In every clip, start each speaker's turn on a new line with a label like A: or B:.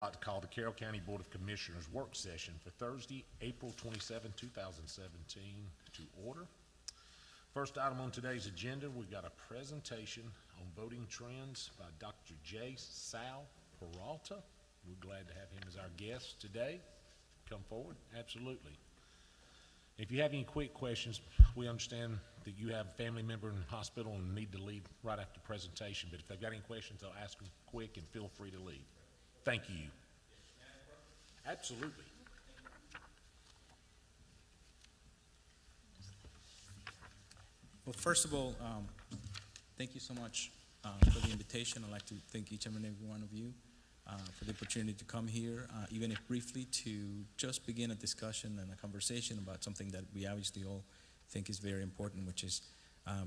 A: like to call the Carroll County Board of Commissioners work session for Thursday, April 27, 2017 to order. First item on today's agenda, we've got a presentation on voting trends by Dr. J. Sal Peralta. We're glad to have him as our guest today. Come forward, absolutely. If you have any quick questions, we understand that you have a family member in the hospital and need to leave right after the presentation, but if they've got any questions, I'll ask them quick and feel free to leave. Thank you. Absolutely.
B: Well, first of all, thank you so much for the invitation. I'd like to thank each and every one of you for the opportunity to come here, even if briefly, to just begin a discussion and a conversation about something that we obviously all think is very important, which is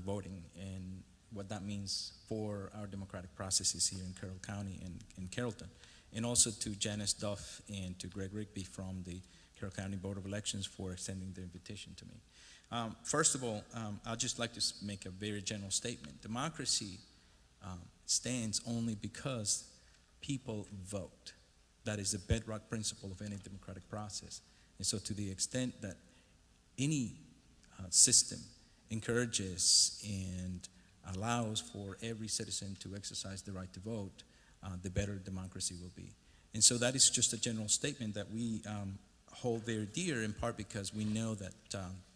B: voting and what that means for our democratic processes here in Carroll County and in Carrollton. And also to Janice Duff and to Greg Rigby from the Carroll County Board of Elections for extending the invitation to me. First of all, I'd just like to make a very general statement. Democracy stands only because people vote. That is the bedrock principle of any democratic process. And so to the extent that any system encourages and allows for every citizen to exercise the right to vote, the better democracy will be. And so that is just a general statement that we hold very dear, in part because we know that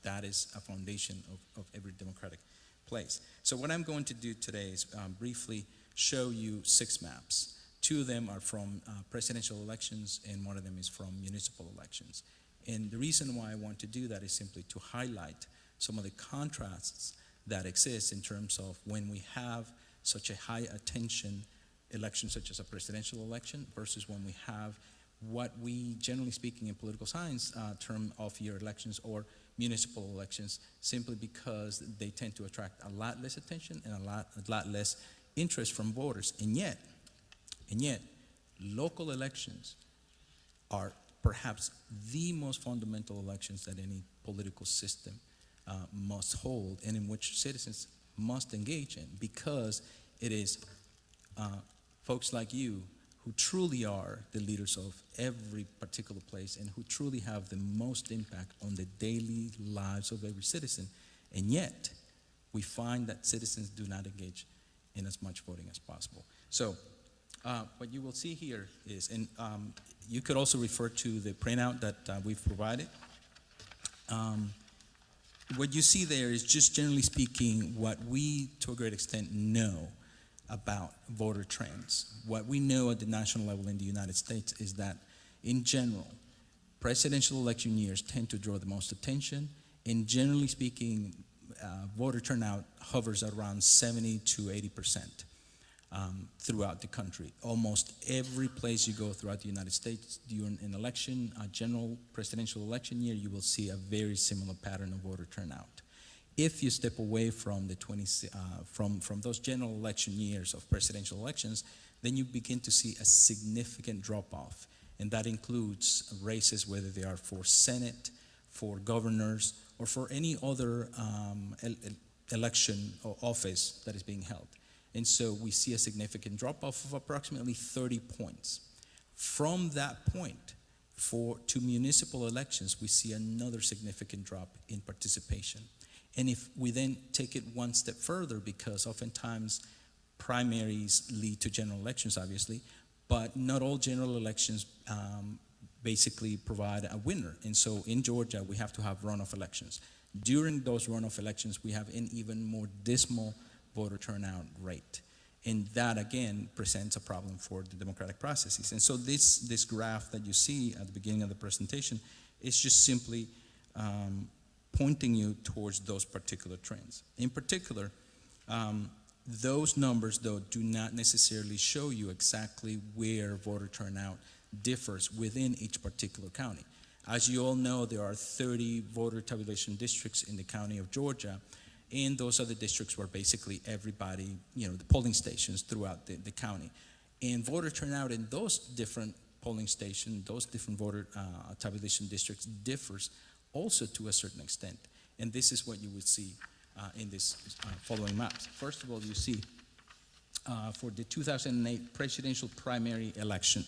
B: that is a foundation of every democratic place. So what I'm going to do today is briefly show you 6 maps. 2 of them are from presidential elections, and 1 of them is from municipal elections. And the reason why I want to do that is simply to highlight some of the contrasts that exist in terms of when we have such a high attention election such as a presidential election versus when we have what we, generally speaking in political science, term off-year elections or municipal elections, simply because they tend to attract a lot less attention and a lot less interest from voters. And yet, local elections are perhaps the most fundamental elections that any political system must hold, and in which citizens must engage in, because it is folks like you who truly are the leaders of every particular place and who truly have the most impact on the daily lives of every citizen. And yet, we find that citizens do not engage in as much voting as possible. So, what you will see here is, and you could also refer to the printout that we've provided. What you see there is just generally speaking what we, to a great extent, know about voter trends. What we know at the national level in the United States is that, in general, presidential election years tend to draw the most attention, and generally speaking, voter turnout hovers at around 70 to 80% throughout the country. Almost every place you go throughout the United States during an election, a general presidential election year, you will see a very similar pattern of voter turnout. If you step away from the from those general election years of presidential elections, then you begin to see a significant drop-off, and that includes races, whether they are for Senate, for governors, or for any other election or office that is being held. And so we see a significant drop-off of approximately 30 points. From that point to municipal elections, we see another significant drop in participation. And if we then take it one step further, because oftentimes primaries lead to general elections, obviously, but not all general elections basically provide a winner. And so in Georgia, we have to have runoff elections. During those runoff elections, we have an even more dismal voter turnout rate. And that, again, presents a problem for the democratic processes. And so this graph that you see at the beginning of the presentation is just simply pointing you towards those particular trends. In particular, those numbers, though, do not necessarily show you exactly where voter turnout differs within each particular county. As you all know, there are 30 voter tabulation districts in the county of Georgia, and those are the districts where basically everybody, the polling stations throughout the county. And voter turnout in those different polling stations, those different voter tabulation districts differs also to a certain extent. And this is what you would see in this following maps. First of all, you see for the 2008 presidential primary election,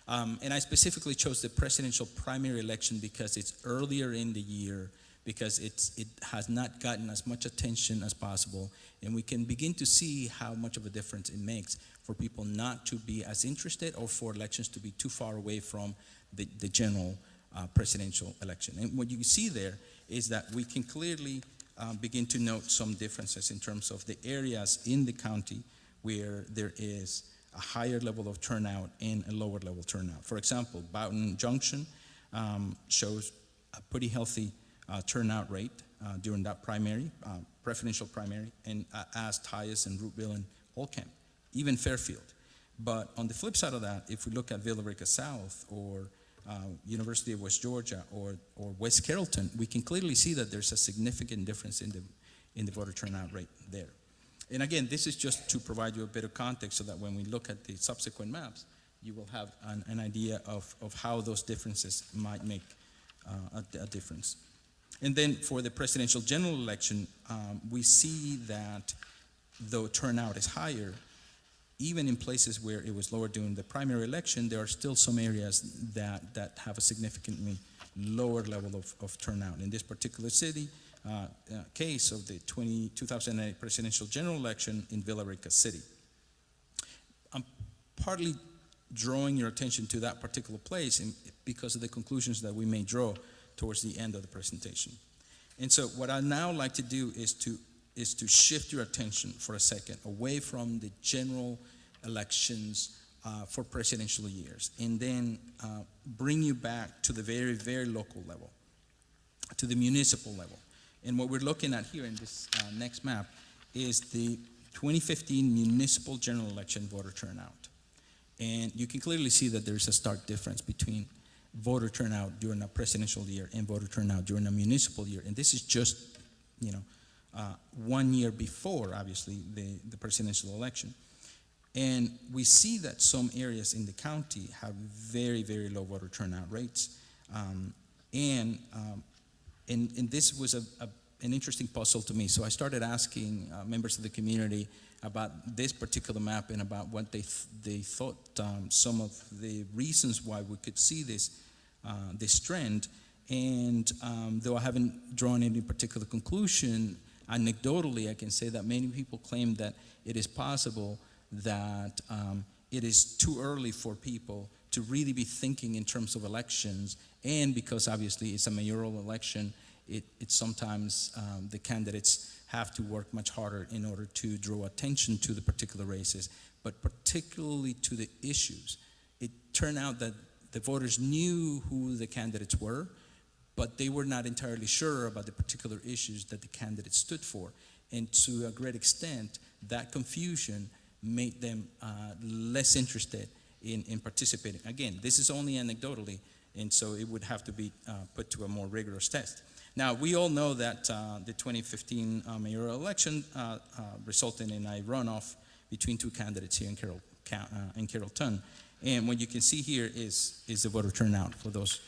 B: And I specifically chose the presidential primary election because it's earlier in the year, because it has not gotten as much attention as possible, and we can begin to see how much of a difference it makes for people not to be as interested or for elections to be too far away from the general presidential election. And what you see there is that we can clearly begin to note some differences in terms of the areas in the county where there is a higher level of turnout and a lower level turnout. For example, Boughton Junction shows a pretty healthy turnout rate during that primary, preferential primary, and as Tyus and Rooteville and Old Camp, even Fairfield. But on the flip side of that, if we look at Villa Rica South or University of West Georgia or West Carrollton, we can clearly see that there's a significant difference in the voter turnout rate there. And again, this is just to provide you a bit of context so that when we look at the subsequent maps, you will have an idea of how those differences might make a difference. And then for the presidential general election, we see that though turnout is higher, even in places where it was lower during the primary election, there are still some areas that have a significantly lower level of turnout. In this particular city, case of the 2008 presidential general election in Villa Rica City. I'm partly drawing your attention to that particular place because of the conclusions that we may draw towards the end of the presentation. And so what I'd now like to do is to shift your attention for a second away from the general elections for presidential years, and then bring you back to the very, very local level, to the municipal level. And what we're looking at here in this next map is the 2015 municipal general election voter turnout. And you can clearly see that there's a stark difference between voter turnout during a presidential year and voter turnout during a municipal year. And this is just, 1 year before, obviously, the presidential election. And we see that some areas in the county have very, very low voter turnout rates. And this was an interesting puzzle to me. So I started asking members of the community about this particular map and about what they thought some of the reasons why we could see this trend. And though I haven't drawn any particular conclusion, anecdotally I can say that many people claim that it is possible that it is too early for people to really be thinking in terms of elections, and because obviously it's a mayoral election, it's sometimes the candidates have to work much harder in order to draw attention to the particular races, but particularly to the issues. It turned out that the voters knew who the candidates were, but they were not entirely sure about the particular issues that the candidates stood for. And to a great extent, that confusion made them less interested in participating. Again, this is only anecdotally, and so it would have to be put to a more rigorous test. Now, we all know that the 2015 mayoral election resulted in a runoff between two candidates here in Carrollton. And what you can see here is the voter turnout for those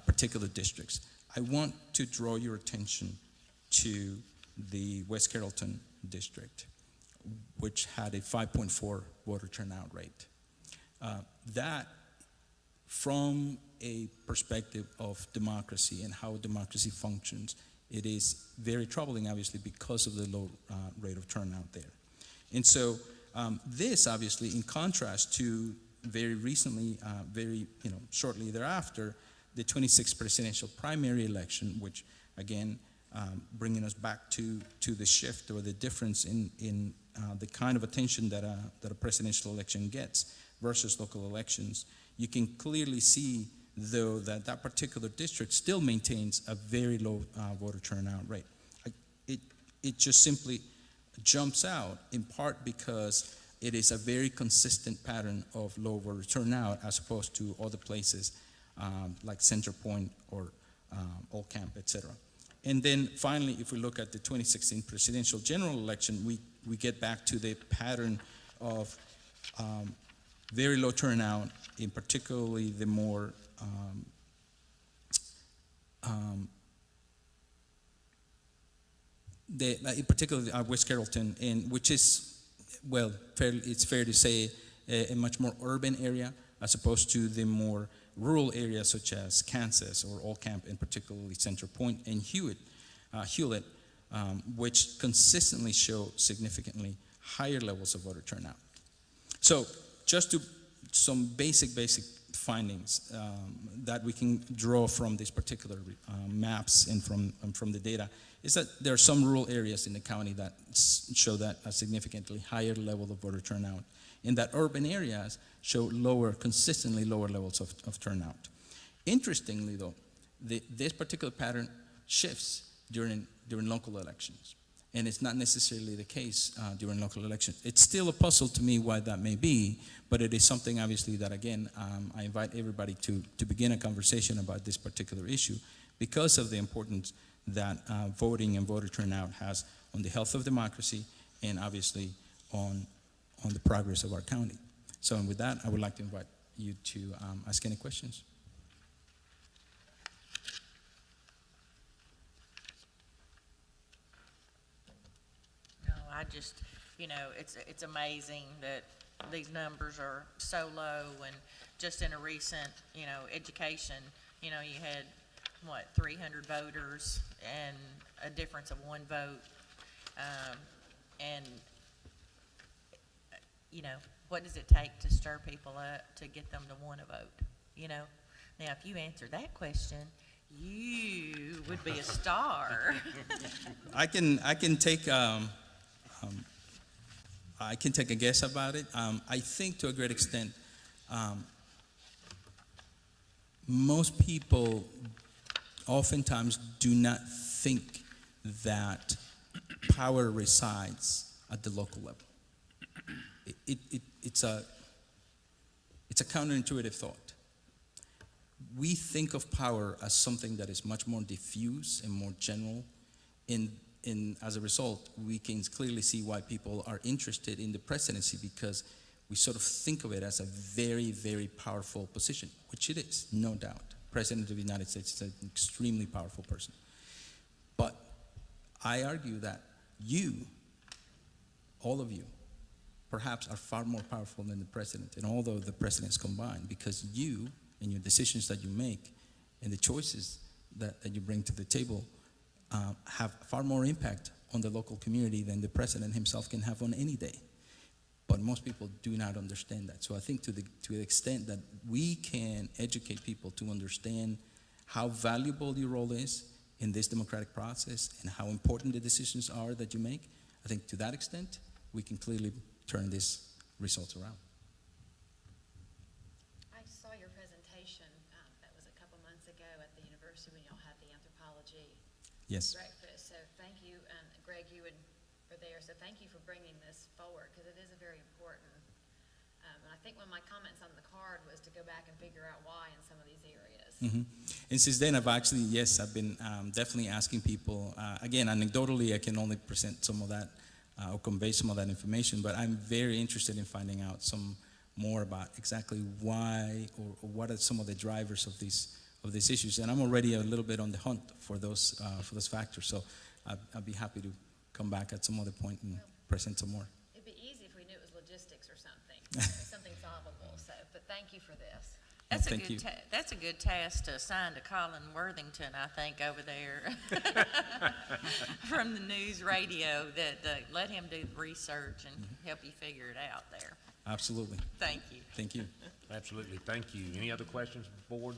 B: particular districts. I want to draw your attention to the West Carrollton district, which had a 5.4 voter turnout rate. That, from a perspective of democracy and how democracy functions, it is very troubling, obviously, because of the low rate of turnout there. And so this, obviously, in contrast to very recently, shortly thereafter, the 26th presidential primary election, which, again, bringing us back to the shift or the difference in the kind of attention that a presidential election gets versus local elections. You can clearly see, though, that particular district still maintains a very low voter turnout rate. It just simply jumps out, in part because it is a very consistent pattern of low voter turnout as opposed to other places like Center Point or Old Camp, etc. And then finally, if we look at the 2016 presidential general election, we get back to the pattern of very low turnout, in particularly the more in particular West Carrollton, which is, well, it's fair to say a much more urban area as opposed to the more rural areas such as Kansas or Old Camp, and particularly Center Point and Hewlett, which consistently show significantly higher levels of voter turnout. So just to some basic findings that we can draw from these particular maps and from the data is that there are some rural areas in the county that show that a significantly higher level of voter turnout, and that urban areas show consistently lower levels of turnout. Interestingly, though, this particular pattern shifts during local elections, and it's not necessarily the case during local elections. It's still a puzzle to me why that may be, but it is something obviously that, again, I invite everybody to begin a conversation about this particular issue because of the importance that voting and voter turnout has on the health of democracy and obviously on the progress of our county. So with that, I would like to invite you to ask any questions.
C: I just, it's amazing that these numbers are so low, and just in a recent, education, you had, 300 voters and a difference of 1 vote. And, what does it take to stir people up to get them to want to vote, Now, if you answer that question, you would be a star.
B: I can take I can take a guess about it. I think to a great extent, most people oftentimes do not think that power resides at the local level. It's a counterintuitive thought. We think of power as something that is much more diffuse and more general. As a result, we can clearly see why people are interested in the presidency, because we sort of think of it as a very, very powerful position, which it is, no doubt. President of the United States is an extremely powerful person. But I argue that you, all of you, perhaps are far more powerful than the president, and although the presidents combined, because you and your decisions that you make and the choices that you bring to the table have far more impact on the local community than the president himself can have on any day. But most people do not understand that. So I think to the extent that we can educate people to understand how valuable your role is in this democratic process and how important the decisions are that you make, I think to that extent, we can clearly turn these results around.
D: I saw your presentation, that was a couple months ago at the university when y'all had the anthropology
B: Yes.
D: breakfast. So thank you, and Greg, you were there. So thank you for bringing this forward, because it is a very important. And I think one of my comments on the card was to go back and figure out why in some of these areas.
B: Mm-hmm. And since then, I've been definitely asking people. Again, anecdotally, I can only present some of that or convey some of that information, but I'm very interested in finding out some more about exactly why or what are some of the drivers of these issues. And I'm already a little bit on the hunt for those factors. So I'd be happy to come back at some other point and present some more.
D: It'd be easy if we knew it was logistics or something, something solvable. So, but thank you for this.
C: That's a good task to assign to Colin Worthington, I think, over there from the news radio, that let him do the research and help you figure it out there.
B: Absolutely.
C: Thank you.
B: Thank you.
A: Absolutely, thank you. Any other questions, board?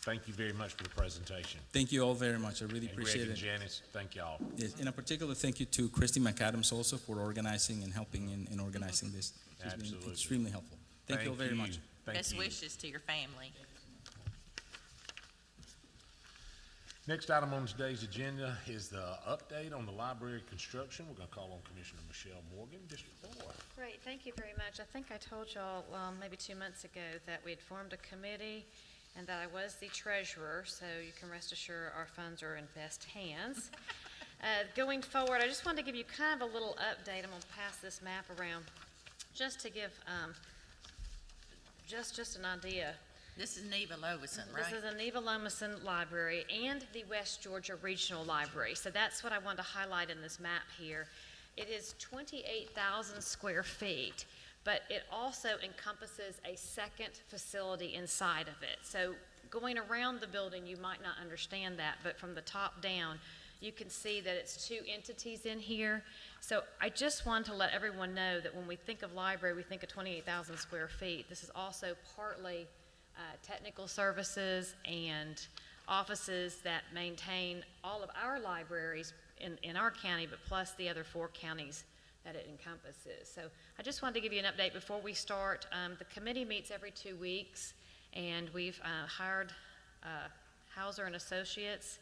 A: Thank you very much for the presentation.
B: Thank you all very much. I really appreciate
A: Greg
B: it.
A: and Janice, thank y'all.
B: Yes, and a particular thank you to Christy McAdams also for organizing and helping in organizing this. She's been
A: Absolutely.
B: extremely helpful. Thank you all very much.
C: Best wishes to your family.
A: Next item on today's agenda is the update on the library construction. We're going to call on Commissioner Michelle Morgan, District 4.
D: Great, thank you very much. I think I told y'all maybe 2 months ago that we had formed a committee and that I was the treasurer, so you can rest assured our funds are in best hands. Going forward, I just wanted to give you kind of a little update. I'm going to pass this map around just to give just an idea.
C: This is Neva Lovison, right?
D: This is the Neva Lomason Library and the West Georgia Regional Library. So that's what I wanted to highlight in this map here. It is 28,000 square feet. but it also encompasses a second facility inside of it. So going around the building, you might not understand that, but from the top down, you can see that it's two entities in here. So I just want to let everyone know that when we think of library, we think of 28,000 square feet. This is also partly technical services and offices that maintain all of our libraries in our county, but plus the other 4 counties that it encompasses. So I just wanted to give you an update before we start. The committee meets every 2 weeks, and we've hired Hauser and Associates,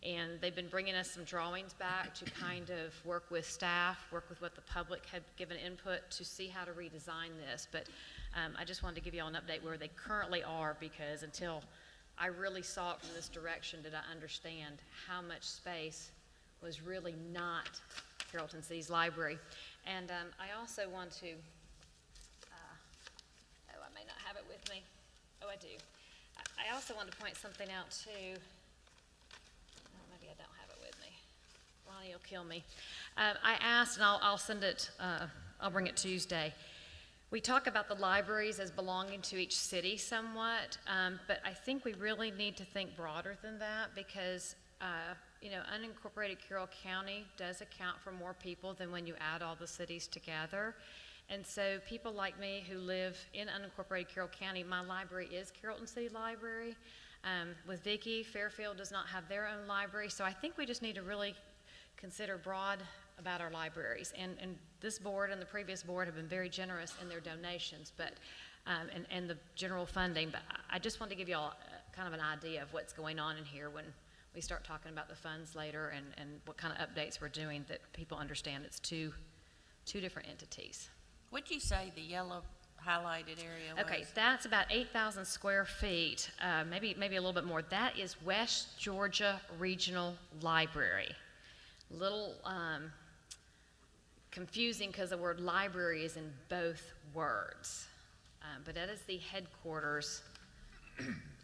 D: and they've been bringing us some drawings back to kind of work with staff, work with what the public had given input to see how to redesign this. But I just wanted to give you all an update where they currently are, because until I really saw it from this direction did I understand how much space was really not Carrollton City's library. And I also want to, I may not have it with me. Oh, I do. I also want to point something out too. Oh, maybe I don't have it with me. Ronnie will kill me. I asked, and I'll send it, I'll bring it Tuesday. We talk about the libraries as belonging to each city somewhat, but I think we really need to think broader than that, because you know, unincorporated Carroll County does account for more people than when you add all the cities together. And so people like me who live in unincorporated Carroll County, my library is Carrollton City Library. With Vicki, Fairfield does not have their own library, so I think we just need to really consider broad about our libraries. And this board and the previous board have been very generous in their donations, but and the general funding. But I just want to give you all kind of an idea of what's going on in here when we start talking about the funds later, and what kind of updates we're doing, that people understand it's two different entities.
C: What'd you say the yellow highlighted area was?
D: Okay, that's about 8,000 square feet, maybe a little bit more. That is West Georgia Regional Library. Little confusing because the word library is in both words, but that is the headquarters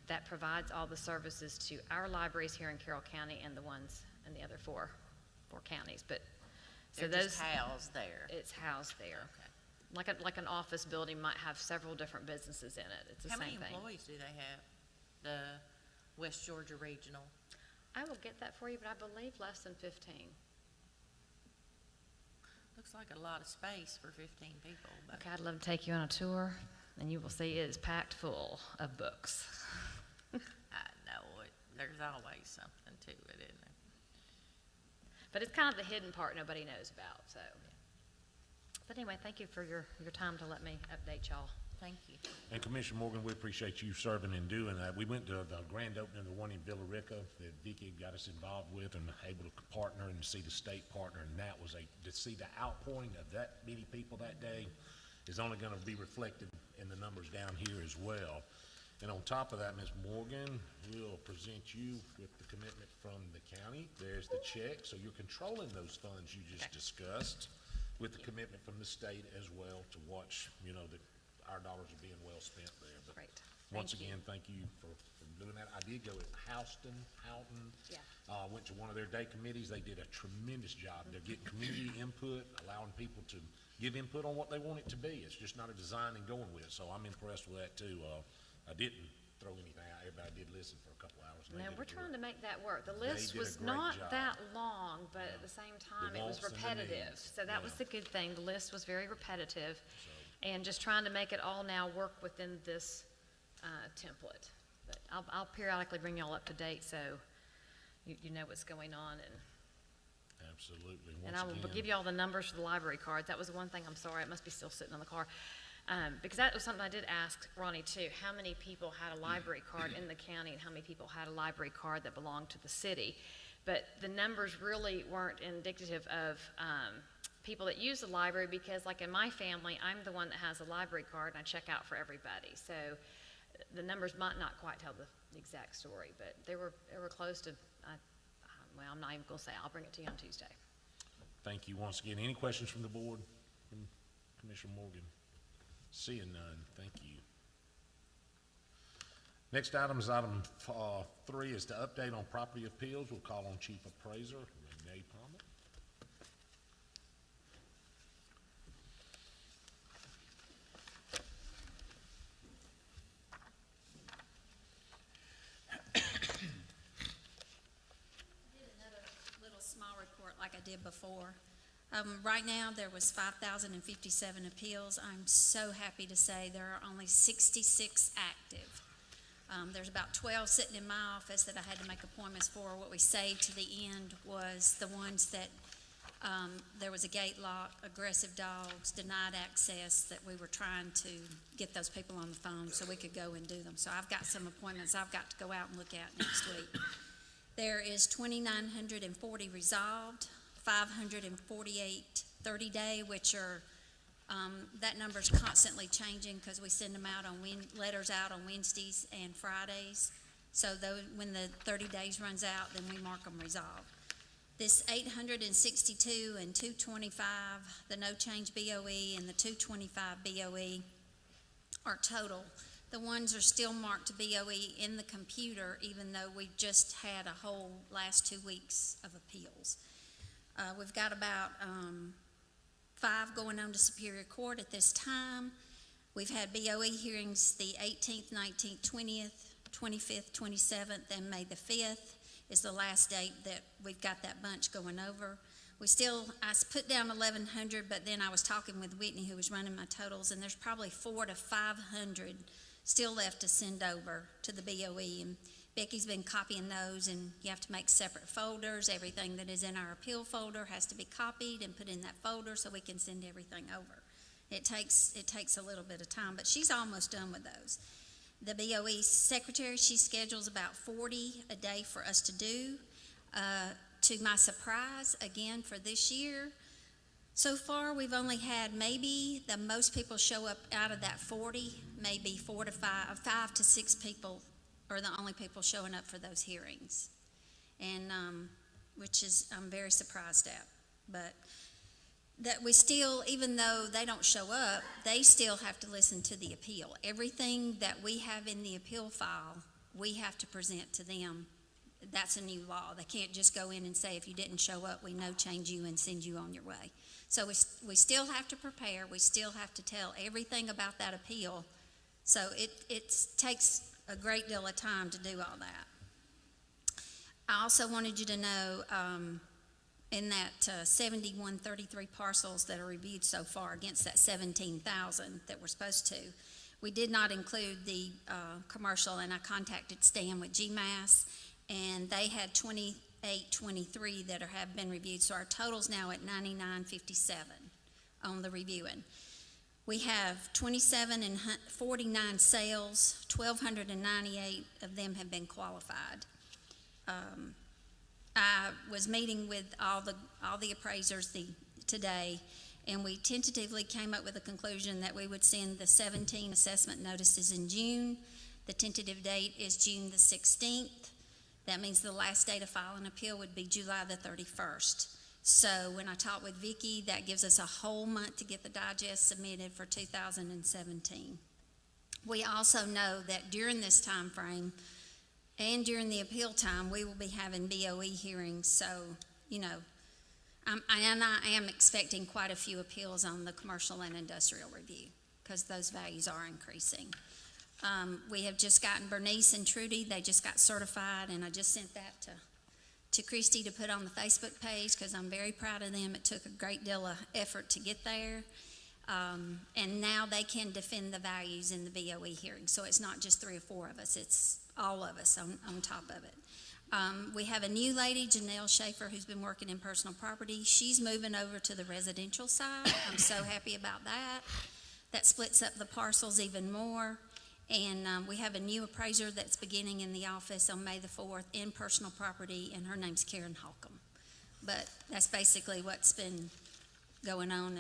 D: that provides all the services to our libraries here in Carroll County and the ones in the other four counties. But so
C: They're
D: those
C: just housed there.
D: it's housed there.
C: Okay.
D: Like an office building might have several different businesses in it. It's the
C: How
D: same
C: many
D: thing.
C: employees do they have, the West Georgia Regional?
D: I will get that for you, but I believe less than 15.
C: Looks like a lot of space for 15 people, but
D: Okay, I'd love to take you on a tour, and you will see it is packed full of books.
C: I know it. There's always something to it, isn't there?
D: But it's kind of the hidden part nobody knows about, so. But anyway, thank you for your time to let me update y'all.
C: Thank you.
A: And Commissioner Morgan, we appreciate you serving and doing that. We went to the grand opening of the one in Villa Rica that Vicki got us involved with, and able to partner and see the state partner, and that was to see the outpouring of that many people that day is only gonna be reflected in the numbers down here as well. And on top of that, Ms. Morgan will present you with the commitment from the county. There's the check, so you're controlling those funds you just discussed, with the commitment from the state as well to watch, you know, that our dollars are being well spent there. But
D: Great.
A: once
D: Thank you.
A: again, thank you for doing that. I did go with Houghton.
D: Yeah.
A: Went to one of their day committees. They did a tremendous job. They're getting community input, allowing people to give input on what they want it to be. It's just not a design and going with it. So I'm impressed with that too. I didn't throw anything out. Everybody did listen for a couple hours. and they
D: No,
A: did
D: we're
A: a
D: trying
A: great-
D: to make that work. The
A: They
D: list
A: did a
D: was
A: great
D: not
A: job.
D: that long, but at the same time, it was
A: wants and the
D: repetitive.
A: needs,
D: So that was
A: yeah.
D: the good thing. The list was very repetitive. And just trying to make it all now work within this template. But I'll periodically bring y'all up to date so you know what's going on.
A: Absolutely.
D: And
A: Once
D: I will
A: again,
D: give you all the numbers for the library cards. That was the one thing, I'm sorry, it must be still sitting in the car. Because that was something I did ask Ronnie too, how many people had a library card in the county and how many people had a library card that belonged to the city. But the numbers really weren't indicative of people that use the library, because like in my family, I'm the one that has a library card and I check out for everybody. So the numbers might not quite tell the exact story, but they were close to, well, I'm not even gonna say, I'll bring it to you on Tuesday.
A: thank you once again. Any questions from the board? From Commissioner Morgan? Seeing none, thank you. Next item is item 3, is to update on property appeals. We'll call on Chief Appraiser Renee Palmer.
E: did before. Right now, there was 5,057 appeals. I'm so happy to say there are only 66 active. There's about 12 sitting in my office that I had to make appointments for. What we saved to the end was the ones that there was a gate lock, aggressive dogs, denied access, that we were trying to get those people on the phone so we could go and do them. So I've got some appointments I've got to go out and look at next week. There is 2,940 resolved, 548 30-day, which are, that number's constantly changing because we send them out on letters out on Wednesdays and Fridays. So when the 30 days runs out, then we mark them resolved. This 862 and 225, the no change BOE and the 225 BOE are total. The ones are still marked BOE in the computer, even though we just had a whole last 2 weeks of appeals. We've got about 5 going on to Superior Court at this time. We've had BOE hearings the 18th, 19th, 20th, 25th, 27th, and May the 5th is the last date that we've got that bunch going over. I put down 1,100, but then I was talking with Whitney, who was running my totals, and there's probably 400 to 500 still left to send over to the BOE. And Becky's been copying those, and you have to make separate folders. Everything that is in our appeal folder has to be copied and put in that folder so we can send everything over. It takes a little bit of time, but she's almost done with those. The BOE secretary, she schedules about 40 a day for us to do. To my surprise, again, for this year, so far we've only had maybe the most people show up out of that 40, maybe 4 to 5 to 6 people are the only people showing up for those hearings, and which is I'm very surprised at. But that we still, even though they don't show up, they still have to listen to the appeal. Everything that we have in the appeal file, we have to present to them. That's a new law. They can't just go in and say, if you didn't show up, we no change you and send you on your way. So we still have to prepare. We still have to tell everything about that appeal. So it takes a great deal of time to do all that. I also wanted you to know, in that 7133 parcels that are reviewed so far against that 17,000 that we're supposed to, we did not include the commercial, and I contacted Stan with GMAS, and they had 2823 that have been reviewed, so our total's now at 9957 on the reviewing. We have 27 and 49 sales, 1,298 of them have been qualified. I was meeting with all the appraisers today, and we tentatively came up with a conclusion that we would send the 17 assessment notices in June. The tentative date is June the 16th. That means the last day to file an appeal would be July the 31st. So when I talked with Vicki, that gives us a whole month to get the digest submitted for 2017. We also know that during this time frame and during the appeal time, we will be having BOE hearings. So, you know, I am expecting quite a few appeals on the commercial and industrial review because those values are increasing. We have just gotten Bernice and Trudy. They just got certified, and I just sent that to Christy to put on the Facebook page because I'm very proud of them. It took a great deal of effort to get there. And now they can defend the values in the BOE hearing. So it's not just 3 or 4 of us, it's all of us on top of it. We have a new lady, Janelle Schaefer, who's been working in personal property. She's moving over to the residential side. I'm so happy about that. That splits up the parcels even more. And we have a new appraiser that's beginning in the office on May the 4th in personal property, and her name's Karen Holcomb. But that's basically what's been going on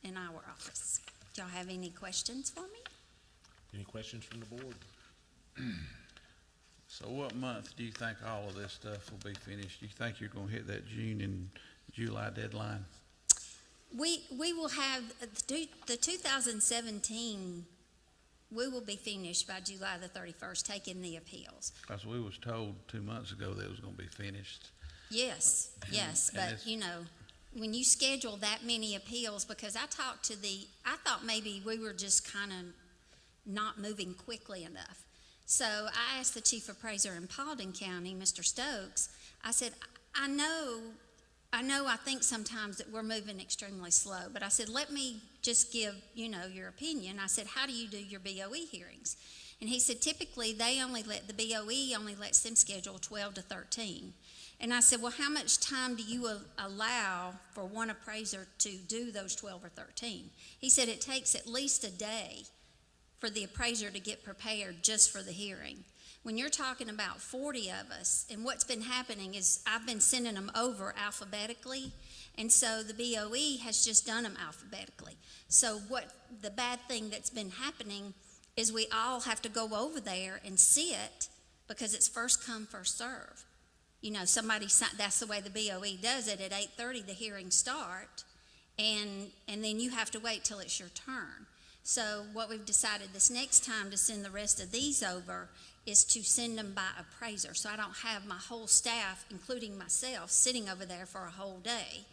E: in our office. Do y'all have any questions for me?
A: Any questions from the board?
F: So what month do you think all of this stuff will be finished? Do you think you're gonna hit that June and July deadline?
E: We will have the 2017. We will be finished by July the 31st, taking the appeals.
F: Because we was told 2 months ago that it was gonna be finished.
E: Yes,
F: And
E: but you know, when you schedule that many appeals, because I thought maybe we were just kind of not moving quickly enough. So I asked the chief appraiser in Paulding County, Mr. Stokes, I said, I know I think sometimes that we're moving extremely slow, but I said, let me just give, your opinion. I said, how do you do your BOE hearings? And he said, typically, the BOE only lets them schedule 12 to 13. And I said, well, how much time do you allow for one appraiser to do those 12 or 13? He said, it takes at least a day for the appraiser to get prepared just for the hearing. When you're talking about 40 of us, and what's been happening is I've been sending them over alphabetically, and so the BOE has just done them alphabetically. So the bad thing that's been happening is we all have to go over there and sit because it's first come, first serve. That's the way the BOE does it. At 8:30, the hearings start, and then you have to wait till it's your turn. So what we've decided this next time to send the rest of these over is to send them by appraiser. So I don't have my whole staff, including myself, sitting over there for a whole day.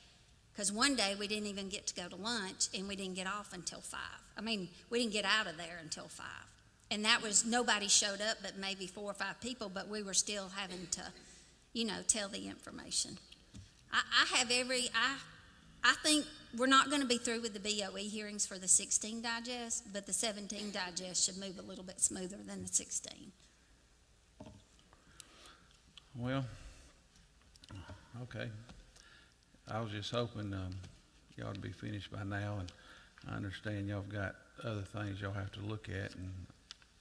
E: Because one day we didn't even get to go to lunch and we didn't get off until 5. We didn't get out of there until 5. And that was, nobody showed up but maybe 4 or 5 people, but we were still having to, tell the information. I think we're not going to be through with the BOE hearings for the 16 digest, but the 17 digest should move a little bit smoother than the 16.
F: Well, okay. I was just hoping y'all to be finished by now, and I understand y'all have got other things y'all have to look at, and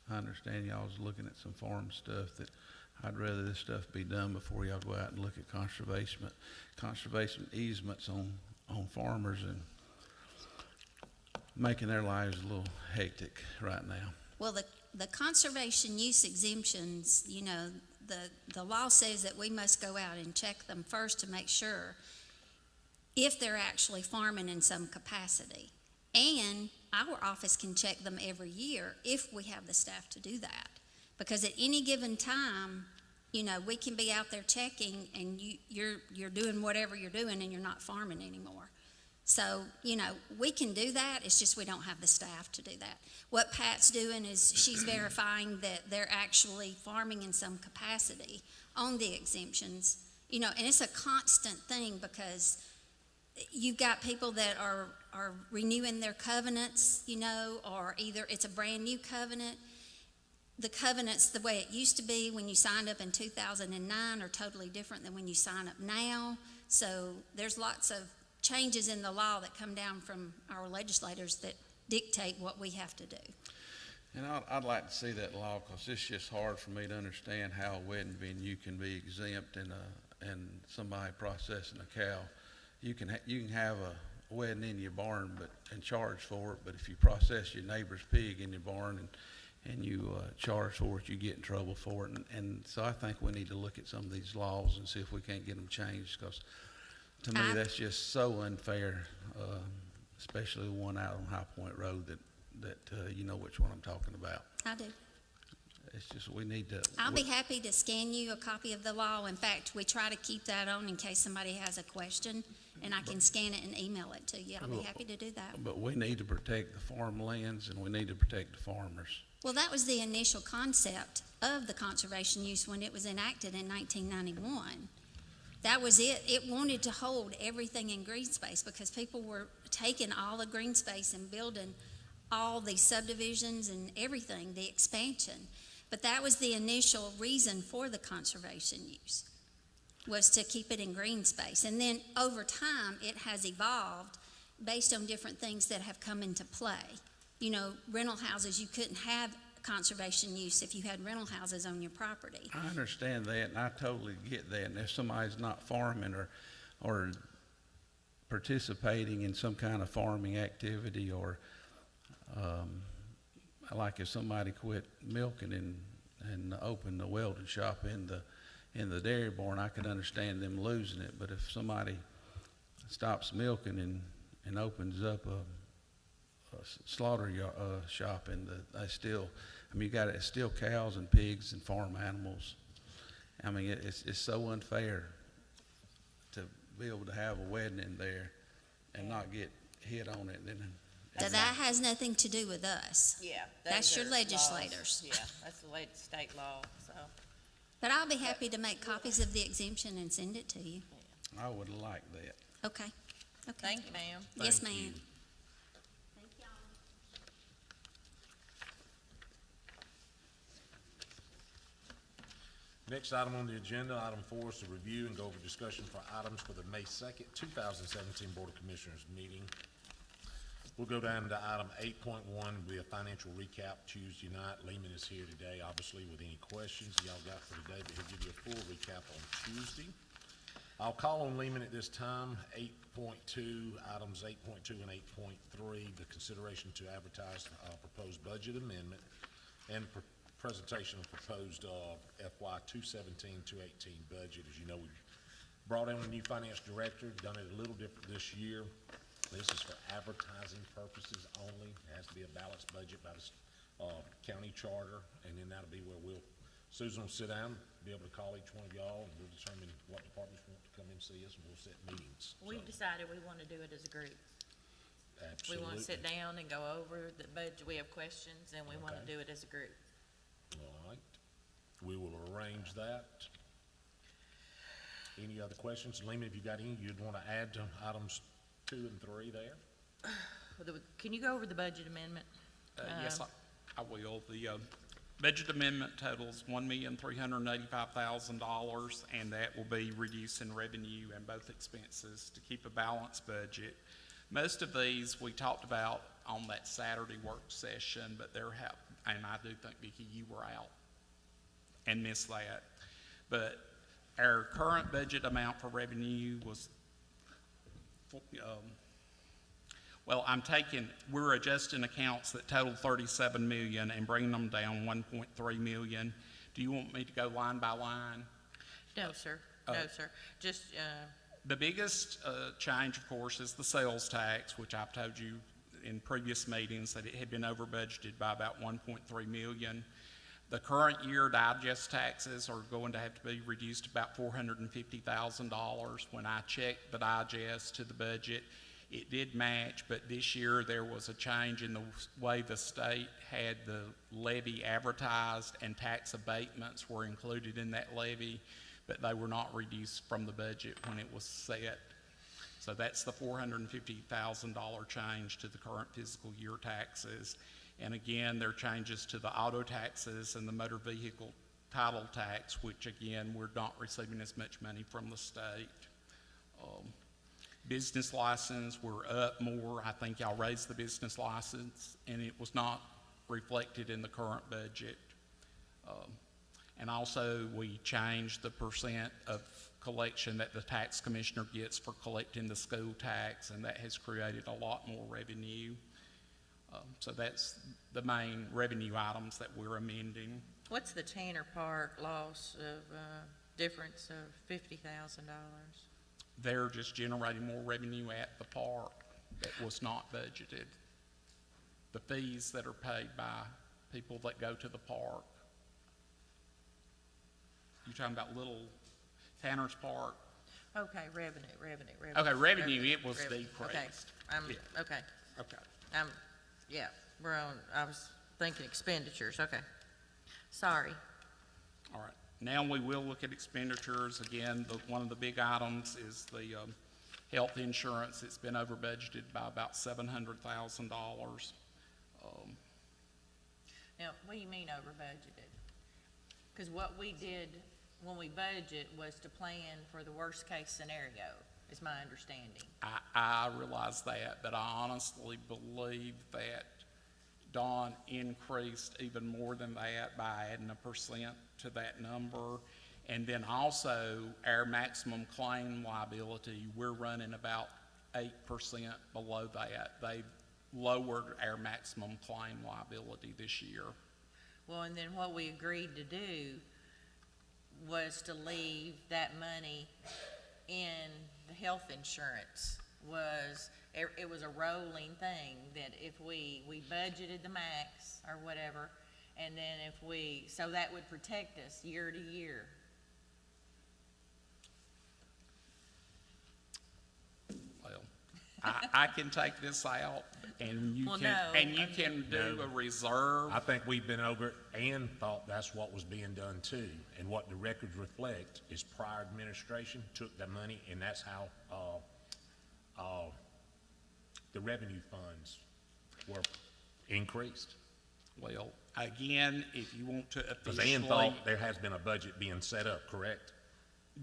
F: I understand y'all's looking at some farm stuff that I'd rather this stuff be done before y'all go out and look at conservation easements on farmers and making their lives a little hectic right now.
E: Well, the conservation use exemptions, the law says that we must go out and check them first to make sure if they're actually farming in some capacity. And our office can check them every year if we have the staff to do that. Because at any given time, we can be out there checking and you're doing whatever you're doing and you're not farming anymore. So, we can do that, it's just we don't have the staff to do that. What Pat's doing is she's verifying that they're actually farming in some capacity on the exemptions, and it's a constant thing because you've got people that are renewing their covenants, or either it's a brand new covenant. The covenants, the way it used to be when you signed up in 2009 are totally different than when you sign up now. So there's lots of changes in the law that come down from our legislators that dictate what we have to do.
F: And I'd like to see that law, because it's just hard for me to understand how a wedding venue can be exempt and somebody processing a cow. You can have a wedding in your barn and charge for it, but if you process your neighbor's pig in your barn and you charge for it, you get in trouble for it. And so I think we need to look at some of these laws and see if we can't get them changed, because to me that's just so unfair, especially the one out on High Point Road that you know which one I'm talking about.
E: I do.
F: It's just we need to.
E: I'll be happy to scan you a copy of the law. In fact, we try to keep that on in case somebody has a question, and I can scan it and email it to you. I'll be happy to do that.
F: But we need to protect the farmlands, and we need to protect the farmers.
E: Well, that was the initial concept of the conservation use when it was enacted in 1991. That was it. It wanted to hold everything in green space because people were taking all the green space and building all these subdivisions and everything, the expansion. But that was the initial reason for the conservation use, was to keep it in green space. And then over time, it has evolved based on different things that have come into play. Rental houses, you couldn't have conservation use if you had rental houses on your property.
F: I understand that, and I totally get that. And if somebody's not farming or participating in some kind of farming activity, or like if somebody quit milking and opened a welding shop in the dairy barn, I could understand them losing it. But if somebody stops milking and opens up a slaughter shop, and it's still cows and pigs and farm animals. It's so unfair to be able to have a wedding in there and not get hit on it.
E: So that has nothing to do with us.
C: Yeah.
E: That's
C: those
E: your
C: are
E: legislators.
C: laws. Yeah, that's the state law, so.
E: But I'll be happy to make copies of the exemption and send it to you.
F: I would like that.
E: Okay, okay.
C: Thank you, ma'am.
E: Yes,
A: Thank
E: ma'am.
A: you.
E: Thank y'all.
A: Next item on the agenda, item 4 is to review and go over discussion for items for the May 2nd, 2017 Board of Commissioners meeting. We'll go down to item 8.1, will be a financial recap Tuesday night. Lehman is here today, obviously, with any questions y'all got for today, but he'll give you a full recap on Tuesday. I'll call on Lehman at this time. 8.2, items 8.2 and 8.3, the consideration to advertise proposed budget amendment and presentation of proposed FY 217-218 budget. As you know, we brought in a new finance director, done it a little different this year. This is for advertising purposes only. It has to be a balanced budget by the county charter, and then that'll be where Susan will sit down, be able to call each one of y'all, and we'll determine what departments want to come in and see us, and we'll set meetings.
C: We've
A: So,
C: decided we want to do it as a group. We want to sit
A: absolutely.
C: down and go over the budget. We have questions, and we want to
A: Okay.
C: do it as a group.
A: All right, we will arrange that. Any other questions? Lehman, if you got any you'd want to add to items 2 and 3 there?
C: Can you go over the budget amendment?
G: Yes, I will. The budget amendment totals $1,385,000, and that will be reducing revenue and both expenses to keep a balanced budget. Most of these we talked about on that Saturday work session, but and I do think, Vicki, you were out and missed that. But our current budget amount for revenue was we're adjusting accounts that total 37 million and bringing them down 1.3 million. Do you want me to go line by line?
C: No, sir. No, sir. Just,
G: The biggest change, of course, is the sales tax, which I've told you in previous meetings that it had been over budgeted by about 1.3 million. The current year digest taxes are going to have to be reduced about $450,000. When I checked the digest to the budget, it did match, but this year there was a change in the way the state had the levy advertised, and tax abatements were included in that levy, but they were not reduced from the budget when it was set. So that's the $450,000 change to the current fiscal year taxes. And again, there are changes to the auto taxes and the motor vehicle title tax, which again, we're not receiving as much money from the state. Business license, we're up more. I think y'all raised the business license, and it was not reflected in the current budget. And also, we changed the percent of collection that the tax commissioner gets for collecting the school tax, and that has created a lot more revenue. So that's the main revenue items that we're amending.
C: what's the Tanner Park loss of, difference of $50,000?
G: They're just generating more revenue at the park that was not budgeted. The fees that are paid by people that go to the park. You're talking about Little Tanner's Park?
C: Okay, revenue.
G: Okay, revenue, it was
C: revenue.
G: decreased.
C: Okay,
G: Yeah.
C: okay,
G: Okay.
C: yeah, we're on, I was thinking expenditures, okay. Sorry.
G: All right. Now we will look at expenditures. Again, one of the big items is the health insurance. It's been over budgeted by about $700,000.
C: Now, what do you mean over budgeted? Because what we did when we budget was to plan for the worst case scenario, is my understanding.
G: I realize that, but I honestly believe that Dawn increased even more than that by adding 1% to that number. And then also our maximum claim liability, we're running about 8% below that. They've lowered our maximum claim liability this year.
C: Well, and then what we agreed to do was to leave that money in the health insurance. It was a rolling thing, that if we budgeted the max or whatever, and then so that would protect us year to year.
G: Well, I can take this out, And you
C: Well,
G: can,
C: no,
G: and you can do
A: No.
G: a reserve.
A: I think we've been over it and thought that's what was being done too. And what the records reflect is prior administration took the money, and that's how, the revenue funds were increased.
G: Well, again, if you want to
A: Because Ann
G: officially
A: thought there has been a budget being set up, correct?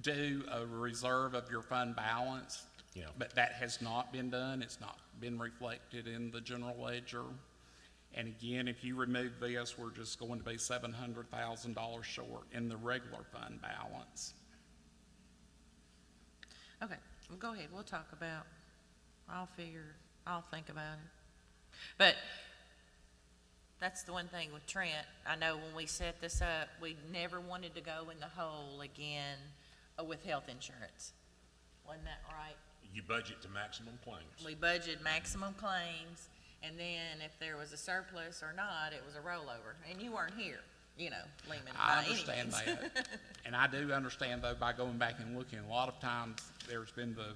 G: do a reserve of your fund balance,
A: Yeah.
G: but that has not been done. It's not been reflected in the general ledger. And again, if you remove this, we're just going to be $700,000 short in the regular fund balance.
C: Okay, well, go ahead, we'll talk about, I'll think about it. But that's the one thing with Trent, I know when we set this up, we never wanted to go in the hole again with health insurance. Wasn't that right?
A: You budget to maximum claims.
C: We budgeted maximum claims, and then if there was a surplus or not, it was a rollover. And you weren't here, you know, Lehman,
G: I
C: by any
G: understand
C: means.
G: that. And I do understand, though, by going back and looking, a lot of times there's been the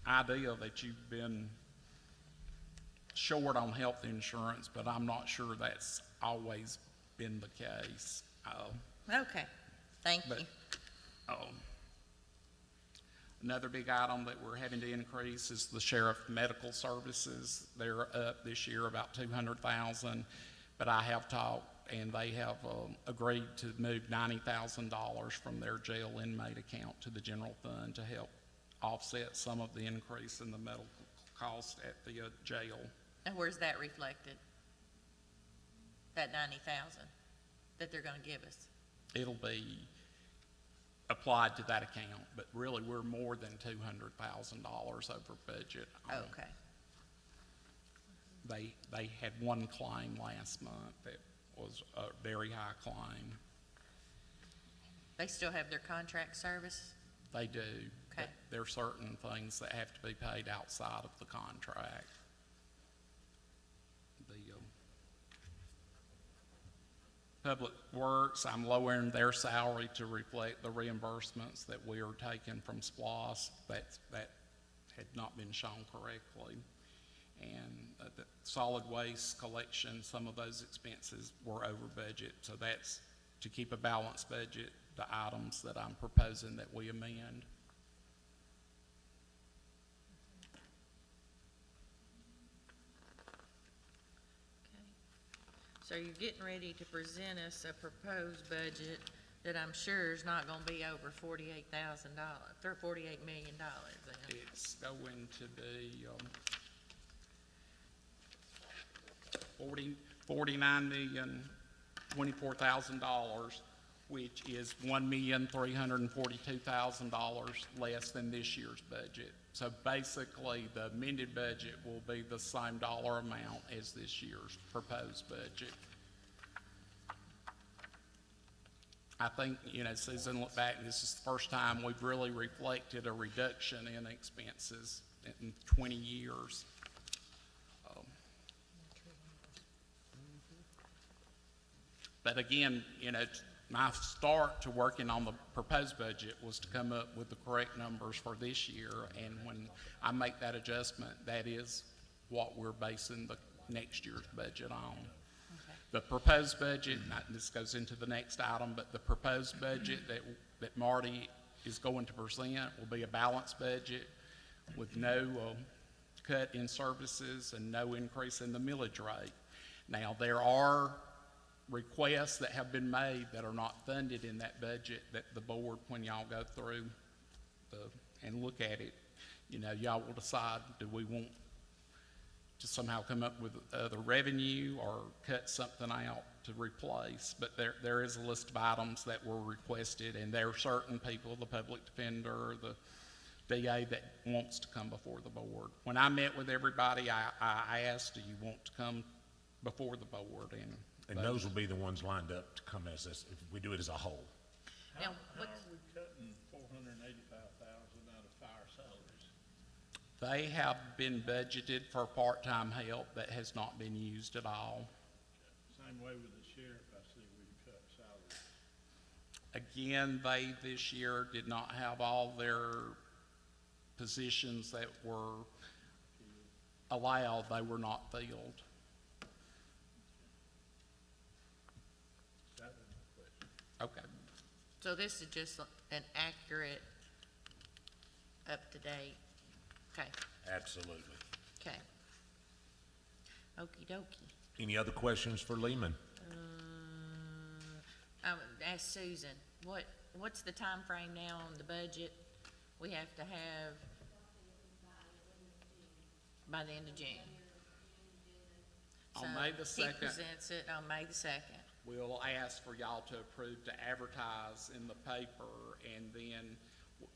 G: idea that you've been short on health insurance, but I'm not sure that's always been the case.
C: Okay, thank
G: But-
C: you.
G: Another big item that we're having to increase is the sheriff medical services. They're up this year about 200,000, but I have talked and they have agreed to move $90,000 from their jail inmate account to the general fund to help offset some of the increase in the medical cost at the jail.
C: And where's that reflected? That 90,000 that they're gonna give us?
G: It'll be applied to that account, but really we're more than $200,000 over budget.
C: Okay,
G: They had one claim last month that was a very high claim.
C: they still have their contract service?
G: They do.
C: Okay.
G: But there are certain things that have to be paid outside of the contract. The Public Works, I'm lowering their salary to reflect the reimbursements that we are taking from SPLOST that had not been shown correctly. And the solid waste collection, some of those expenses were over budget. So that's to keep a balanced budget, the items that I'm proposing that we amend.
C: So you're getting ready to present us a proposed budget that I'm sure is not gonna be over $48,000, or $48 million then.
G: It's going to be, $49,024,000, which is $1,342,000 less than this year's budget. So basically, the amended budget will be the same dollar amount as this year's proposed budget. I think, Susan, look back, this is the first time we've really reflected a reduction in expenses in 20 years. But again, my start to working on the proposed budget was to come up with the correct numbers for this year. And when I make that adjustment, that is what we're basing the next year's budget on. The proposed budget, this goes into the next item, but the proposed budget that Marty is going to present will be a balanced budget with no cut in services and no increase in the millage rate. Now, there are requests that have been made that are not funded in that budget that the board, when y'all go through and look at it, y'all will decide, do we want to somehow come up with other revenue or cut something out to replace. But there is a list of items that were requested, and there are certain people, the public defender, the DA, that wants to come before the board. When I met with everybody, I asked, do you want to come before the board?
A: And those will be the ones lined up to come as this, if we do it as a whole.
C: Now,
H: How
C: what-
H: are we cutting $485,000 out of fire salaries?
G: They have been budgeted for part-time help that has not been used at all.
H: Same way with the sheriff, I see we've cut salaries.
G: Again, they this year did not have all their positions that were allowed, they were not filled.
H: That was my question.
G: Okay.
C: So this is just an accurate, up-to-date, okay,
A: Absolutely.
C: okay. Okey dokey.
A: Any other questions for Lehman?
C: Ask Susan, what's the time frame now on the budget? We have to have by the end of June.
G: On
C: So
G: May the
C: He
G: 2nd,
C: presents it on May the 2nd.
G: we'll ask for y'all to approve to advertise in the paper, and then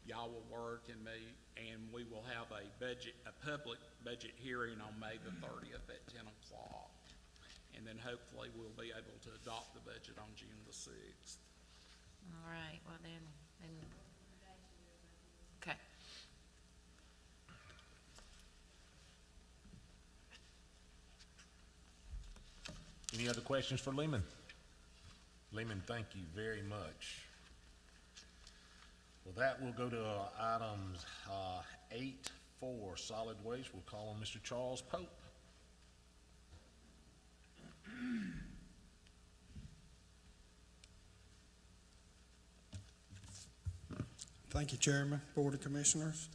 G: y'all will work and meet, and we will have a public budget hearing on May the 30th at 10 o'clock. And then hopefully we'll be able to adopt the budget on June the 6th.
C: All right, well then, okay.
A: Any other questions for Lehman? Lehman, thank you very much. Well, that will go to items 8-4, solid waste. We'll call on Mr. Charles Pope.
I: Thank you, Chairman, Board of Commissioners.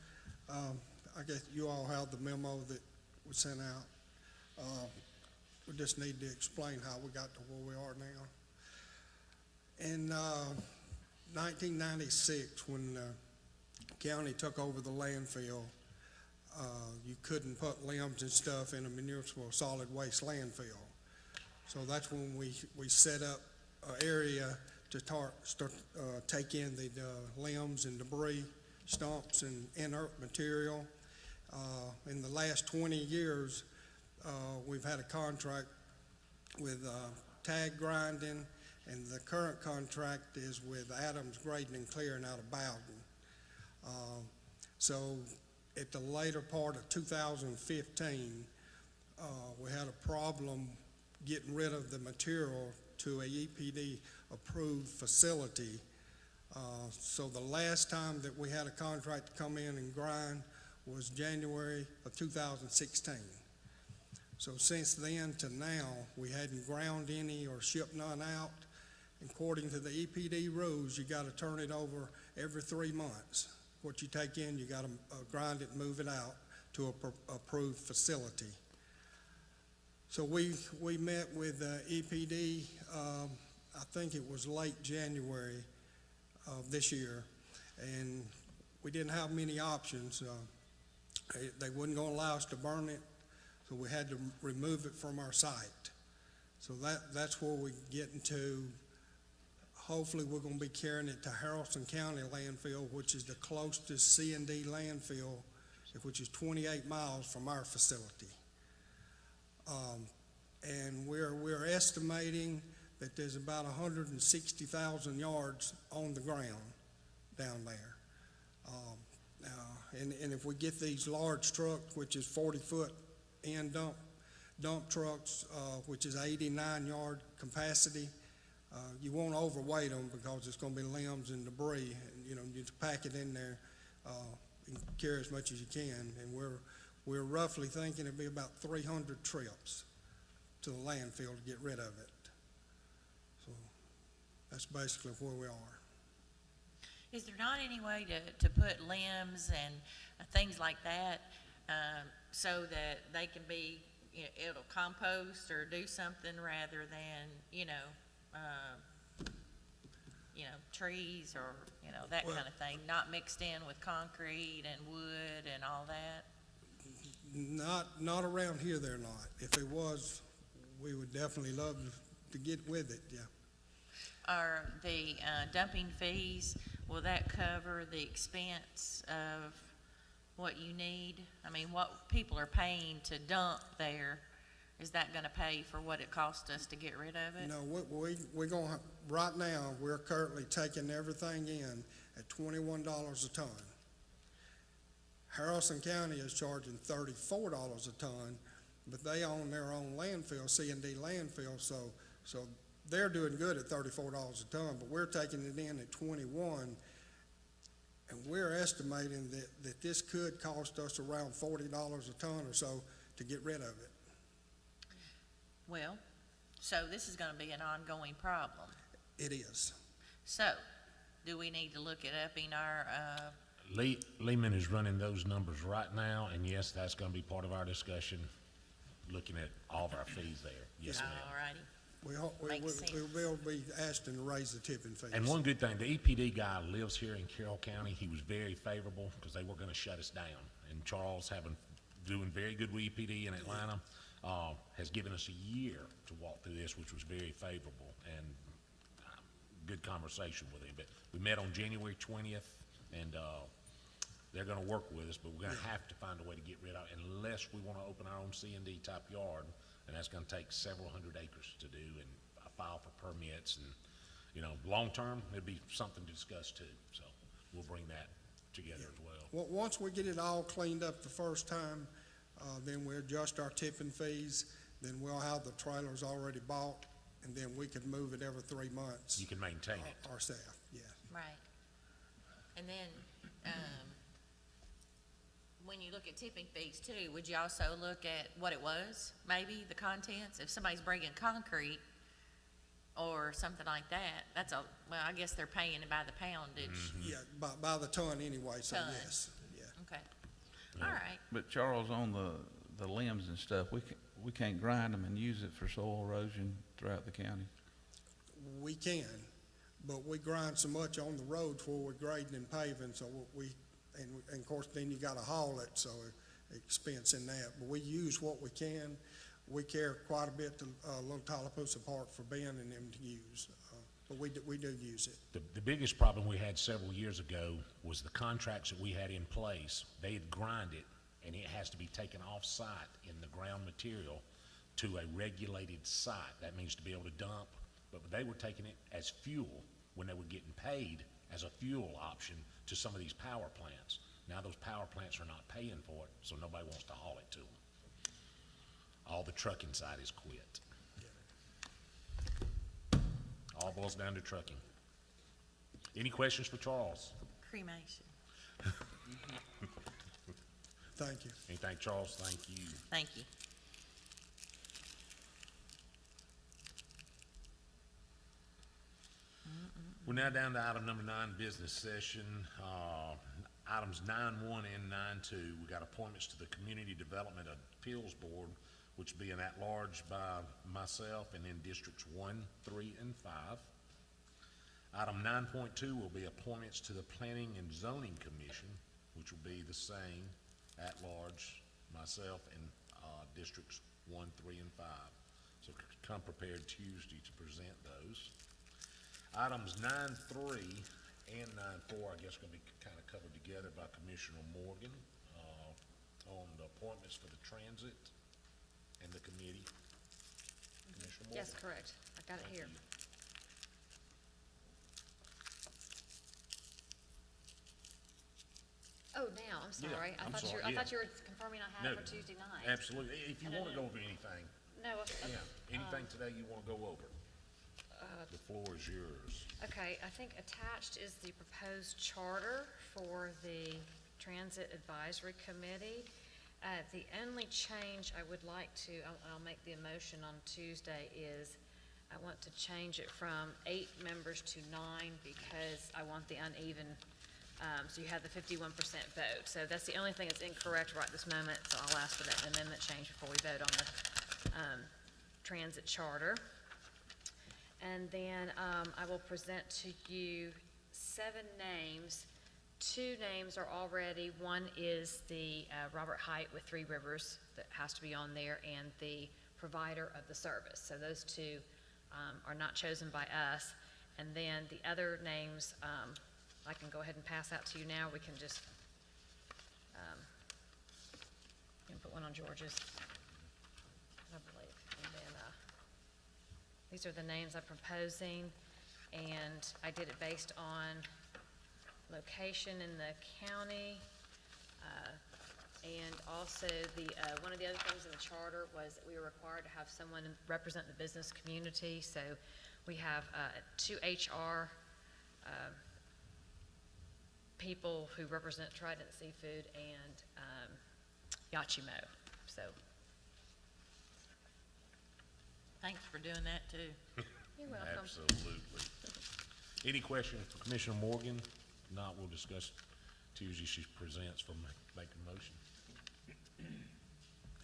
I: I guess you all have the memo that was sent out. We just need to explain how we got to where we are now. In 1996, when the county took over the landfill, you couldn't put limbs and stuff in a municipal solid waste landfill. So that's when we set up an area to start take in the limbs and debris, stumps and inert material. In the last 20 years, we've had a contract with Tag Grinding, and the current contract is with Adams Grading and Clearing out of Bowden. So at the later part of 2015, we had a problem getting rid of the material to a EPD approved facility. So the last time that we had a contract to come in and grind was January of 2016. So since then to now, we hadn't ground any or shipped none out. According to the EPD rules, you got to turn it over every 3 months. What you take in, you got to grind it and move it out to a approved facility. So we met with EPD, I think it was late January of this year, and we didn't have many options. They wouldn't going to allow us to burn it, so we had to remove it from our site. So that's where we're getting to. Hopefully we're going to be carrying it to Harrison County landfill, which is the closest C&D landfill, which is 28 miles from our facility. And we're estimating that there's about 160,000 yards on the ground down there. And if we get these large trucks, which is 40-foot end dump trucks, which is 89-yard capacity, you won't overweight them because it's going to be limbs and debris. And, you know, you just pack it in there and carry as much as you can. And we're roughly thinking it'd be about 300 trips to the landfill to get rid of it. So that's basically where we are.
C: Is there not any way to put limbs and things like that so that they can be, you know, it'll compost or do something rather than, trees or, that kind of thing, not mixed in with concrete and wood and all that?
I: Not around here, they're not. If it was, we would definitely love to get with it, yeah.
C: Are the dumping fees, will that cover the expense of what you need? I mean, what people are paying to dump there, is that gonna pay for what it costs us to get rid of it?
I: No, we're gonna, right now, we're currently taking everything in at $21 a ton. Harrison County is charging $34 a ton, but they own their own landfill, C&D landfill, so they're doing good at $34 a ton, but we're taking it in at 21, and we're estimating that this could cost us around $40 a ton or so to get rid of it.
C: Well, so this is gonna be an ongoing problem.
I: It is.
C: So, do we need to look at upping our,
A: Lehman is running those numbers right now, and yes, that's gonna be part of our discussion, looking at all of our fees there. Yes, ma'am.
C: alrighty,
I: We
C: Makes
I: will be asking to raise the tipping fees.
A: And one good thing, the EPD guy lives here in Carroll County. He was very favorable because they were gonna shut us down. And Charles, doing very good with EPD in Atlanta, has given us a year to walk through this, which was very favorable, and good conversation with him. But we met on January 20th, and they're gonna work with us, but we're gonna have to find a way to get rid of it unless we wanna open our own C&D type yard, and that's gonna take several hundred acres to do, and file for permits, and, you know, long-term, it'd be something to discuss too, so we'll bring that together as well.
I: Once we get it all cleaned up the first time, then we adjust our tipping fees, then we'll have the trailers already bought, and then we can move it every 3 months.
A: You can maintain it.
I: Ourselves, yeah.
C: right. And then, when you look at tipping fees too, would you also look at what it was, maybe the contents? If somebody's bringing concrete or something like that, well, I guess they're paying it by the poundage.
I: Yeah, by the ton anyway, so
C: Ton.
I: yes, yeah.
C: Okay, all right.
F: But Charles, on the limbs and stuff, we can't grind them and use it for soil erosion throughout the county.
I: We can, but we grind so much on the roads where we're grading and paving, so and of course, then you gotta haul it, so expense in that. But we use what we can. We carry quite a bit to Little Tallapoosa Park for Ben and them to use, but we do use it.
A: The biggest problem we had several years ago was the contracts that we had in place. They had grinded, and it has to be taken off-site in the ground material to a regulated site. That means to be able to dump, but they were taking it as fuel when they were getting paid as a fuel option to some of these power plants. Now those power plants are not paying for it, so nobody wants to haul it to them. All the trucking side is quit. All boils down to trucking. Any questions for Charles?
C: Cremation,
I: Thank you.
A: Anything, Charles? Thank you.
C: thank you.
A: We're now down to item number 9, business session. Items 9.1 and 9.2, we got appointments to the Community Development Appeals Board, which will be an at-large by myself, and then Districts 1, 3, and 5. Item 9.2 will be appointments to the Planning and Zoning Commission, which will be the same, at-large, myself, and Districts 1, 3, and 5. So come prepared Tuesday to present those. Items 9.3 and 9.4, I guess, gonna be kind of covered together by Commissioner Morgan, on the appointments for the transit and the committee. Commissioner Morgan?
D: Yes, correct. I got it here. Oh, now, I'm
A: Yeah,
D: sorry. I
A: I'm
D: thought
A: sorry,
D: I
A: yeah.
D: thought you were confirming I had
A: No,
D: it for Tuesday night.
A: Absolutely. If you
D: No,
A: wanna
D: no,
A: go over anything,
D: No,
A: yeah, anything today you wanna go over, the floor is yours.
D: okay, I think attached is the proposed charter for the Transit Advisory Committee. The only change I would like to, I'll make the motion on Tuesday, is I want to change it from 8 members to 9 because I want the uneven, so you have the 51% vote. So that's the only thing that's incorrect right this moment, so I'll ask for that amendment change before we vote on the transit charter. And then I will present to you 7 names. 2 names are already, one is the Robert Height with 3 Rivers that has to be on there, and the provider of the service. So those 2 are not chosen by us. And then the other names, I can go ahead and pass out to you now. We can just, you can put one on George's, I believe. And then, these are the names I'm proposing, and I did it based on location in the county, and also one of the other things in the charter was that we were required to have someone represent the business community, so we have 2 HR people who represent Trident Seafood and Yachimo. So
C: Thanks for doing that, too.
D: You're welcome.
A: Absolutely. Any questions for Commissioner Morgan? If not, we'll discuss Tuesday. She presents for making a motion.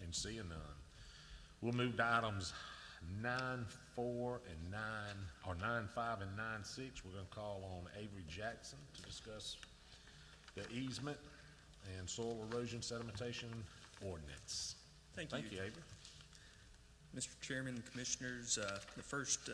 A: And seeing none. We'll move to items 9.4 and 9.5 and 9.6. We're gonna call on Avery Jackson to discuss the easement and soil erosion sedimentation ordinance.
J: Thank you.
A: Thank you, Avery.
J: Mr. Chairman and Commissioners, the first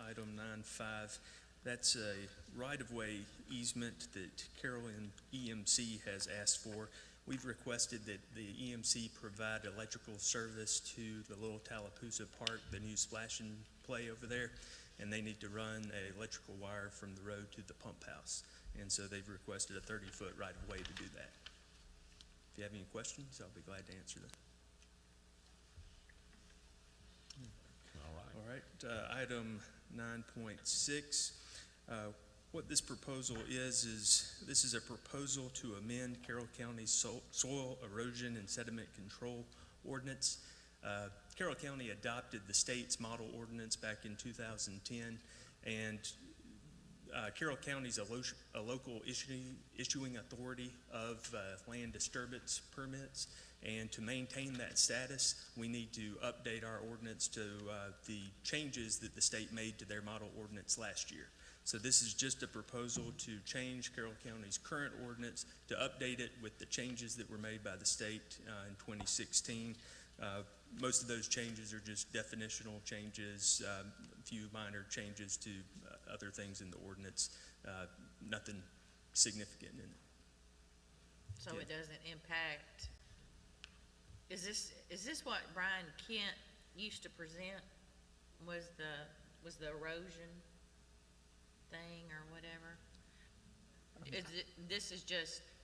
J: item, 9.5, that's a right-of-way easement that Carroll and EMC has asked for. We've requested that the EMC provide electrical service to the Little Tallapoosa Park, the new splash and play over there, and they need to run a electrical wire from the road to the pump house. And so they've requested a 30-foot right-of-way to do that. If you have any questions, I'll be glad to answer them. All right, item 9.6. What this proposal is this is a proposal to amend Carroll County's soil erosion and sediment control ordinance. Carroll County adopted the state's model ordinance back in 2010, and Carroll County is a local issuing authority of land disturbance permits, and to maintain that status, we need to update our ordinance to the changes that the state made to their model ordinance last year. So this is just a proposal to change Carroll County's current ordinance, to update it with the changes that were made by the state in 2016. Most of those changes are just definitional changes, a few minor changes to other things in the ordinance, nothing significant in it.
C: So it doesn't impact, is this what Brian Kent used to present, was the erosion thing or whatever?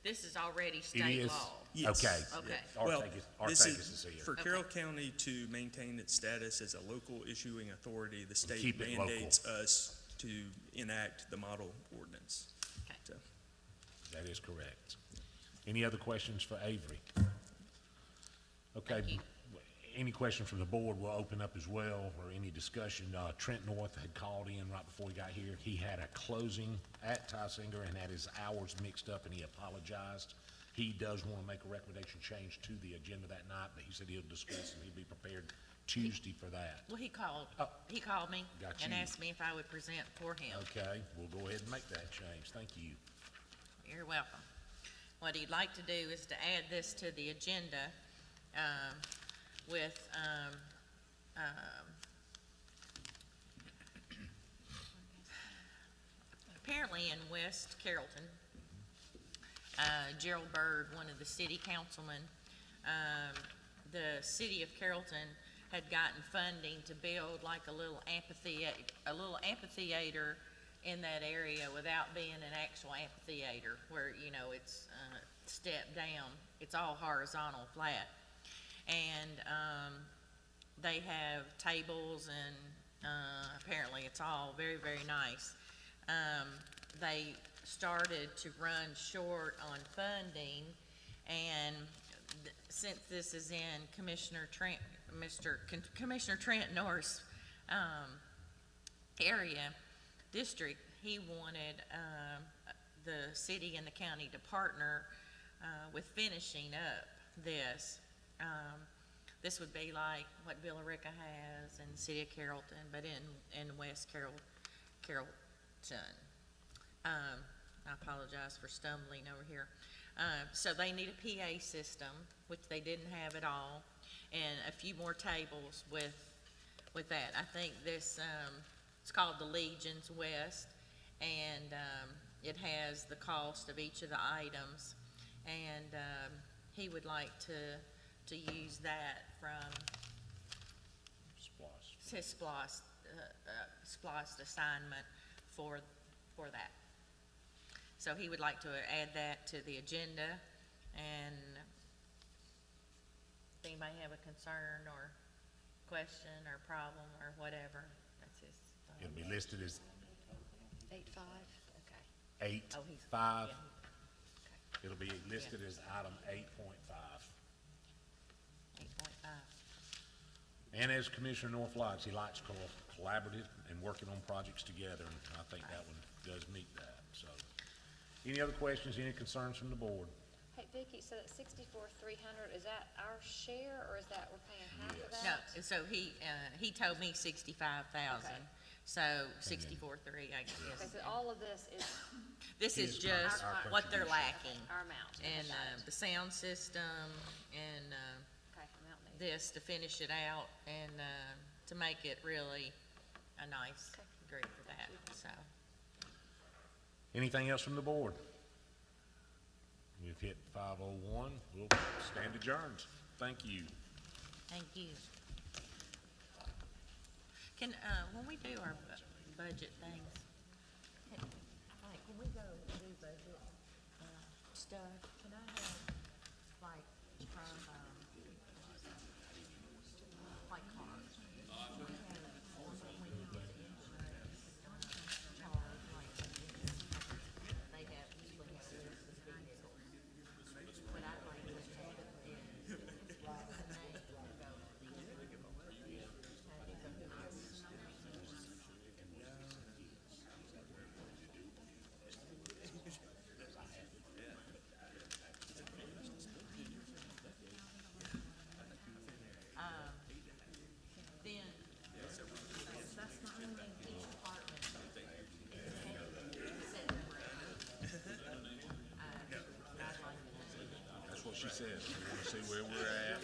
C: This is already
A: It
C: state
A: is?
C: law?
J: Yes.
A: Okay.
C: Okay.
J: Well,
A: Artagis
J: this
A: is here.
J: for Carroll County to maintain its status as a local issuing authority, the state
A: Keep it local.
J: mandates us to enact the model ordinance.
C: Okay.
J: So,
A: That is correct. Any other questions for Avery? Okay.
C: Thank you.
A: Any question from the board will open up as well, or any discussion. Trent North had called in right before he got here. He had a closing at Tysinger and had his hours mixed up, and he apologized. He does want to make a recommendation change to the agenda that night, but he said he'll discuss and he'll be prepared Tuesday for that.
C: Well, he called me
A: Got
C: and
A: you.
C: asked me if I would present for him.
A: Okay, we'll go ahead and make that change. Thank you.
C: You're welcome. What he'd like to do is to add this to the agenda, with, apparently in West Carrollton, Gerald Byrd, one of the city councilmen, the city of Carrollton had gotten funding to build like a little amphitheater in that area without being an actual amphitheater where, you know, it's stepped down. It's all horizontal, flat. And they have tables and apparently it's all very, very nice. They started to run short on funding, and since this is in Commissioner Trent Norris' area, district, he wanted the city and the county to partner with finishing up this. This would be like what Billerica has in the city of Carrollton, but in West Carrollton. I apologize for stumbling over here. So they need a PA system, which they didn't have at all, and a few more tables with that. I think this, it's called the Legions West, and it has the cost of each of the items, and he would like to use that from his spliced assignment for that. So he would like to add that to the agenda, and if anybody have a concern or question or problem or whatever, that's his.
A: It'll be listed as
D: 8.5, okay.
A: 8.5.
C: Yeah.
A: It'll be listed as item 8.5.
C: 8.5.
A: And as Commissioner North likes, he likes collaborative and working on projects together, and I think that one does meet that, so. Any other questions, any concerns from the board?
D: Hey, Vicki, so that 64,300, is that our share, or is that we're paying half of
A: Yes.
C: No,
D: that?
C: so he told me 65,000,
D: Okay.
C: so 64.3, I
D: Okay,
C: guess.
D: so all of this is
C: This is
A: His
C: just
A: our
C: what they're
A: contribution.
C: lacking.
D: our amount? Okay,
C: And,
D: got it.
C: the sound system and,
D: Okay, amount needed.
C: this to finish it out and, to make it really a nice
D: Okay.
C: group for that, so.
A: Anything else from the board? We've hit 5:01, we'll stand adjourned. Thank you.
C: Thank you. Can, when we do our budget things, like, when we go and do budget, stuff, can I have, like, from, like, cars? They have, usually have a list of vehicles. What I'd like to have is, rather than name, go to the then, that's the only thing each department is set I'd like to know.
A: That's what she said. We want to see where we're at.